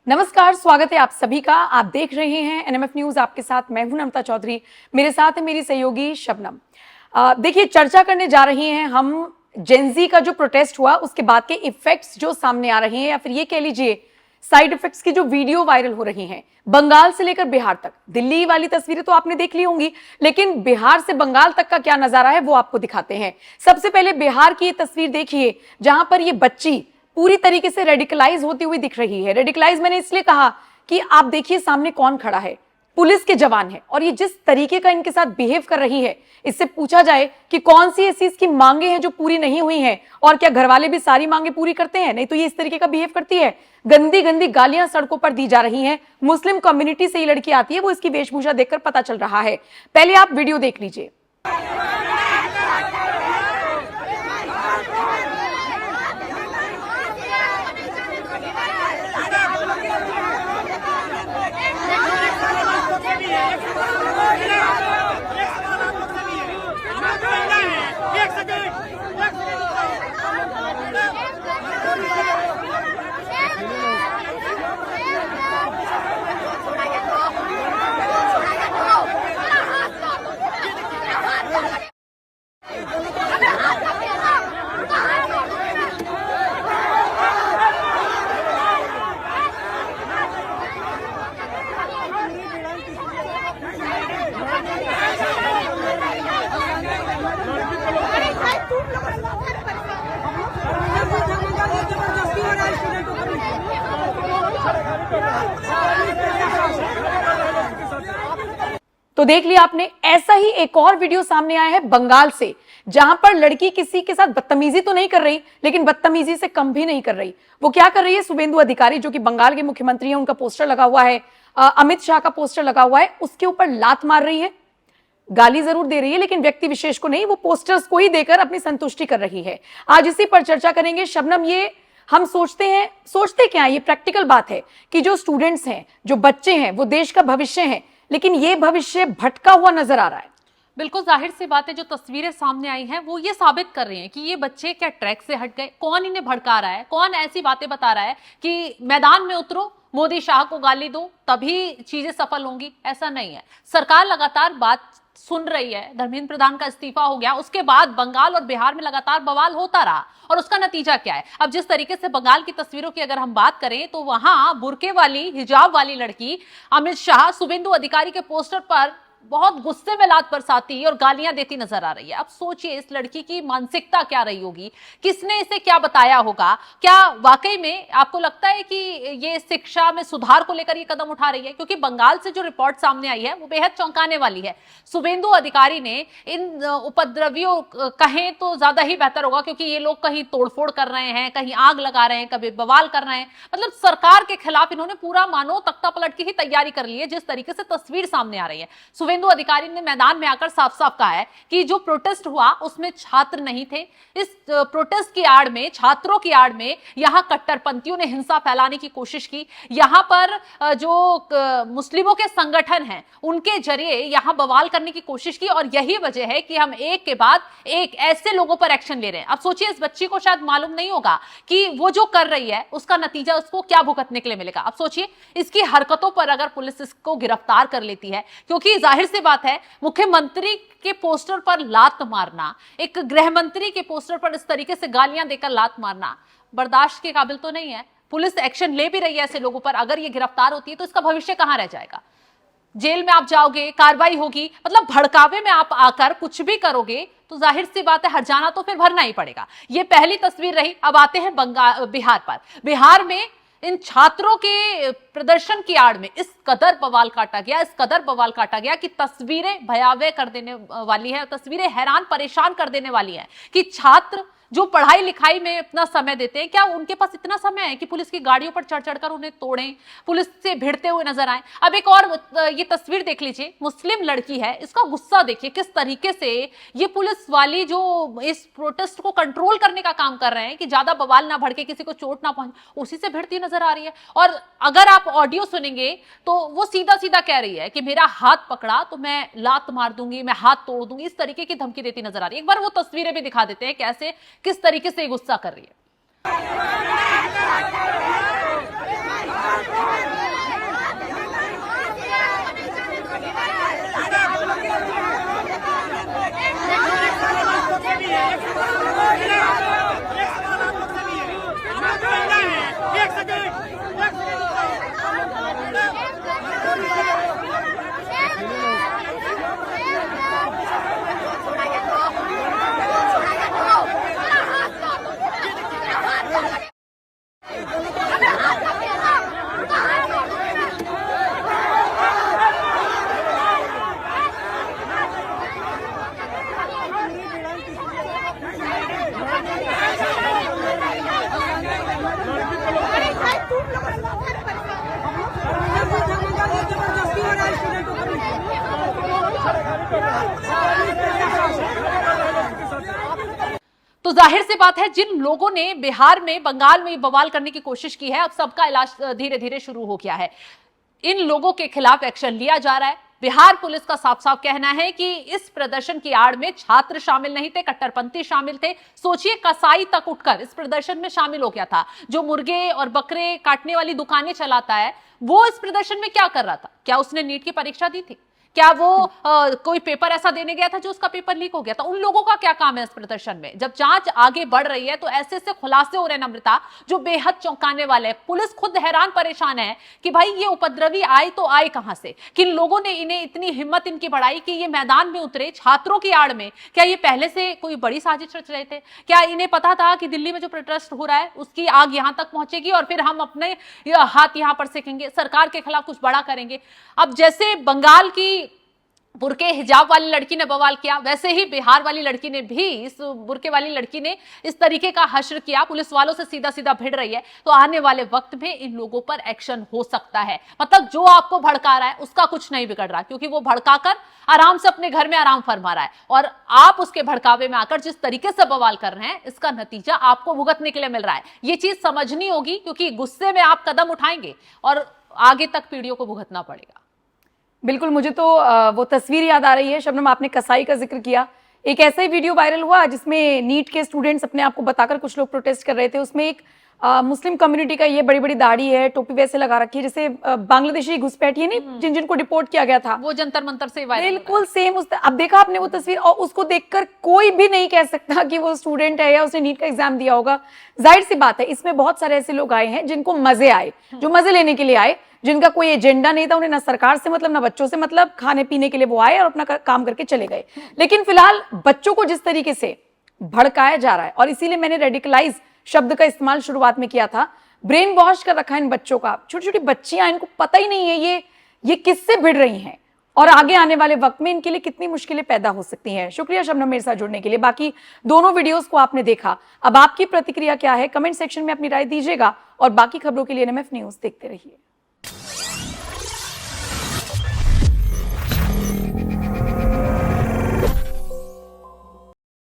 नमस्कार, स्वागत है आप सभी का। आप देख रहे हैं एनएमएफ न्यूज। आपके साथ मैं हूं नम्रता चौधरी, मेरे साथ है मेरी सहयोगी शबनम। देखिए, चर्चा करने जा रही हैं हम जेनजी का जो प्रोटेस्ट हुआ उसके बाद के इफेक्ट्स जो सामने आ रहे हैं, या फिर ये कह लीजिए साइड इफेक्ट्स की जो वीडियो वायरल हो रही हैं, बंगाल से लेकर बिहार तक। दिल्ली वाली तस्वीरें तो आपने देख ली होंगी, लेकिन बिहार से बंगाल तक का क्या नजारा है वो आपको दिखाते हैं। सबसे पहले बिहार की ये तस्वीर देखिए, जहां पर ये बच्ची पूरी तरीके से रेडिकलाइज होती हुई दिख रही है। रेडिकलाइज मैंने इसलिए कहा कि आप देखिए सामने कौन खड़ा है, पुलिस के जवान है, और ये जिस तरीके का इनके साथ बिहेव कर रही है, इससे पूछा जाए कि कौन सी ऐसी इसकी मांगे हैं जो पूरी नहीं हुई हैं, और क्या घर वाले भी सारी मांगे पूरी करते हैं? नहीं तो ये इस तरीके का बिहेव करती है। गंदी गंदी गालियां सड़कों पर दी जा रही हैं। मुस्लिम कम्युनिटी से ये लड़की आती है, वो इसकी वेशभूषा देखकर पता चल रहा है। पहले आप वीडियो देख लीजिए। तो देख लिया आपने, ऐसा ही एक और वीडियो सामने आया है बंगाल से, जहां पर लड़की किसी के साथ बदतमीजी तो नहीं कर रही, लेकिन बदतमीजी से कम भी नहीं कर रही। वो क्या कर रही है? शुभेंदु अधिकारी, जो कि बंगाल के मुख्यमंत्री हैं, उनका पोस्टर लगा हुआ है, अमित शाह का पोस्टर लगा हुआ है, उसके ऊपर लात मार रही है। गाली जरूर दे रही है, लेकिन व्यक्ति विशेष को नहीं, वो पोस्टर्स को ही देकर अपनी संतुष्टि कर रही है। आज इसी पर चर्चा करेंगे। शबनम, ये हम सोचते क्या, ये प्रैक्टिकल बात है कि जो स्टूडेंट्स हैं, जो बच्चे हैं, वो देश का भविष्य हैं, लेकिन ये भविष्य भटका हुआ नजर आ रहा है। बिल्कुल जाहिर सी बात है, जो तस्वीरें सामने आई हैं वो ये साबित कर रही हैं कि ये बच्चे क्या ट्रैक से हट गए। कौन इन्हें भड़का रहा है? कौन ऐसी बातें बता रहा है कि मैदान में उतरो, मोदी शाह को गाली दो, तभी चीजें सफल होंगी? ऐसा नहीं है। सरकार लगातार बात सुन रही है। धर्मेंद्र प्रधान का इस्तीफा हो गया, उसके बाद बंगाल और बिहार में लगातार बवाल होता रहा, और उसका नतीजा क्या है? अब जिस तरीके से बंगाल की तस्वीरों की अगर हम बात करें, तो वहां बुर्के वाली, हिजाब वाली लड़की अमित शाह, शुभेंदु अधिकारी के पोस्टर पर बहुत गुस्से में लात बरसाती और गालियां देती नजर आ रही है। अब सोचिए इस लड़की की मानसिकता क्या रही होगी, किसने इसे क्या बताया होगा? क्या वाकई में आपको लगता है कि ये शिक्षा में सुधार को लेकर ये कदम उठा रही है? क्योंकि बंगाल से जो रिपोर्ट सामने आई है वो बेहद चौंकाने वाली है। शुभेंदु अधिकारी ने इन उपद्रवियों, कहें तो ज्यादा ही बेहतर होगा, क्योंकि ये लोग कहीं तोड़फोड़ कर रहे हैं, कहीं आग लगा रहे हैं, कभी बवाल कर रहे हैं, मतलब सरकार के खिलाफ इन्होंने पूरा मानो तख्ता पलट की ही तैयारी कर ली है, जिस तरीके से तस्वीर सामने आ रही है। शुभेंदु अधिकारी ने मैदान में आकर साफ साफ कहा है कि जो प्रोटेस्ट हुआ उसमें छात्र नहीं थे। इस प्रोटेस्ट की आड़ में, छात्रों की आड़ में यहां कट्टरपंथियों ने हिंसा फैलाने की कोशिश की। यहां पर जो मुस्लिमों के संगठन हैं उनके जरिए यहां बवाल करने की कोशिश की, और यही वजह है कि हम एक के बाद एक ऐसे लोगों पर एक्शन ले रहे हैं। अब सोचिए, इस बच्ची को शायद मालूम नहीं होगा कि वो जो कर रही है उसका नतीजा उसको क्या भुगतने के लिए मिलेगा। अब सोचिए इसकी हरकतों पर अगर पुलिस इसको गिरफ्तार कर लेती है, क्योंकि जाहिर सी बात है, मुख्यमंत्री के पोस्टर पर लात मारना, एक गृह मंत्री के पोस्टर पर इस तरीके से गालियां देकर लात मारना बर्दाश्त के काबिल तो नहीं है। पुलिस एक्शन ले भी रही है ऐसे लोगों पर। अगर ये गिरफ्तार होती है तो इसका भविष्य कहां रह जाएगा? जेल में आप जाओगे, कार्रवाई होगी, मतलब भड़कावे में आप आकर कुछ भी करोगे तो जाहिर सी बात है हर्जाना तो फिर भरना ही पड़ेगा। ये पहली तस्वीर रही। अब आते हैं बिहार पर। बिहार में इन छात्रों के प्रदर्शन की आड़ में इस कदर बवाल काटा गया कि तस्वीरें भयावह कर देने वाली है, तस्वीरें हैरान परेशान कर देने वाली है कि छात्र जो पढ़ाई लिखाई में अपना समय देते हैं, क्या उनके पास इतना समय है कि पुलिस की गाड़ियों पर चढ़ चढ़कर उन्हें तोड़ें, पुलिस से भिड़ते हुए नजर आए? अब एक और ये तस्वीर देख लीजिए, मुस्लिम लड़की है, इसका गुस्सा देखिए किस तरीके से ये पुलिस वाली जो इस प्रोटेस्ट को कंट्रोल करने का काम कर रहे हैं कि ज्यादा बवाल ना भड़के, किसी को चोट ना पहुंचे, उसी से भिड़ती नजर आ रही है। और अगर आप ऑडियो सुनेंगे तो वो सीधा सीधा कह रही है कि मेरा हाथ पकड़ा तो मैं लात मार दूंगी, मैं हाथ तोड़ दूंगी, इस तरीके की धमकी देती नजर आ रही है। एक बार वो तस्वीरें भी दिखा देते हैं कैसे, किस तरीके से गुस्सा कर रही है। जाहिर सी बात है, जिन लोगों ने बिहार में, बंगाल में बवाल करने की कोशिश की है, अब सबका इलाज धीरे धीरे शुरू हो गया है। इन लोगों के खिलाफ एक्शन लिया जा रहा है। बिहार पुलिस का साफ साफ कहना है कि इस प्रदर्शन की आड़ में छात्र शामिल नहीं थे, कट्टरपंथी शामिल थे। सोचिए, कसाई तक उठकर इस प्रदर्शन में शामिल हो गया था। जो मुर्गे और बकरे काटने वाली दुकानें चलाता है, वो इस प्रदर्शन में क्या कर रहा था? क्या उसने नीट की परीक्षा दी थी? क्या वो कोई पेपर ऐसा देने गया था जो उसका पेपर लीक हो गया था? उन लोगों का क्या काम है इस प्रदर्शन में? जब जांच आगे बढ़ रही है तो ऐसे ऐसे खुलासे हो रहे हैं नम्रता, जो बेहद चौंकाने वाले हैं। पुलिस खुद हैरान परेशान है कि भाई ये उपद्रवी आए तो आए कहां से? किन लोगों ने इन्हें इतनी हिम्मत इनकी बढ़ाई कि ये मैदान में उतरे छात्रों की आड़ में? क्या ये पहले से कोई बड़ी साजिश रच रहे थे? क्या इन्हें पता था कि दिल्ली में जो प्रोटेस्ट हो रहा है उसकी आग यहां तक पहुंचेगी और फिर हम अपने हाथ यहां पर सेकेंगे, सरकार के खिलाफ कुछ बड़ा करेंगे? अब जैसे बंगाल की बुरके हिजाब वाली लड़की ने बवाल किया, वैसे ही बिहार वाली लड़की ने भी, इस बुरके वाली लड़की ने इस तरीके का हश्र किया, पुलिस वालों से सीधा सीधा भिड़ रही है। तो आने वाले वक्त में इन लोगों पर एक्शन हो सकता है। मतलब जो आपको भड़का रहा है उसका कुछ नहीं बिगड़ रहा, क्योंकि वो भड़काकर आराम से अपने घर में आराम फरमा रहा है, और आप उसके भड़कावे में आकर जिस तरीके से बवाल कर रहे हैं, इसका नतीजा आपको भुगतने के लिए मिल रहा है। ये चीज समझनी होगी, क्योंकि गुस्से में आप कदम उठाएंगे और आगे तक पीढ़ियों को भुगतना पड़ेगा। बिल्कुल, मुझे तो वो तस्वीर याद आ रही है। शबनम, आपने कसाई का जिक्र किया। एक ऐसा ही वीडियो वायरल हुआ जिसमें नीट के स्टूडेंट्स अपने आप को बताकर कुछ लोग प्रोटेस्ट कर रहे थे। उसमें एक मुस्लिम कम्युनिटी का, ये बड़ी बड़ी दाढ़ी है, टोपी वैसे लगा रखी है जैसे बांग्लादेशी घुसपैठिए नहीं, जिनको डिपोर्ट किया गया था, वो जंतर मंतर से वायरल। बिल्कुल सेम। अब देखा आपने वो तस्वीर, और उसको देखकर कोई भी नहीं कह सकता कि वो स्टूडेंट है या उसने नीट का एग्जाम दिया होगा। जाहिर सी बात है, इसमें बहुत सारे ऐसे लोग आए हैं जिनको मजे आए, जो मजे लेने के लिए आए, जिनका कोई एजेंडा नहीं था, उन्हें ना सरकार से मतलब ना बच्चों से मतलब, खाने पीने के लिए वो आए और अपना काम करके चले गए। लेकिन फिलहाल बच्चों को जिस तरीके से भड़काया जा रहा है, और इसीलिए मैंने रेडिकलाइज शब्द का इस्तेमाल शुरुआत में किया था, ब्रेन वॉश कर रखा है इन बच्चों का। छोटी छोटी बच्चियां, इनको पता ही नहीं है ये किससे भिड़ रही हैं और आगे आने वाले वक्त में इनके लिए कितनी मुश्किलें पैदा हो सकती हैं। शुक्रिया शबनम मेरे साथ जुड़ने के लिए। बाकी दोनों वीडियोस को आपने देखा, अब आपकी प्रतिक्रिया क्या है, कमेंट सेक्शन में अपनी राय दीजिएगा, और बाकी खबरों के लिए NMF न्यूज देखते रहिए।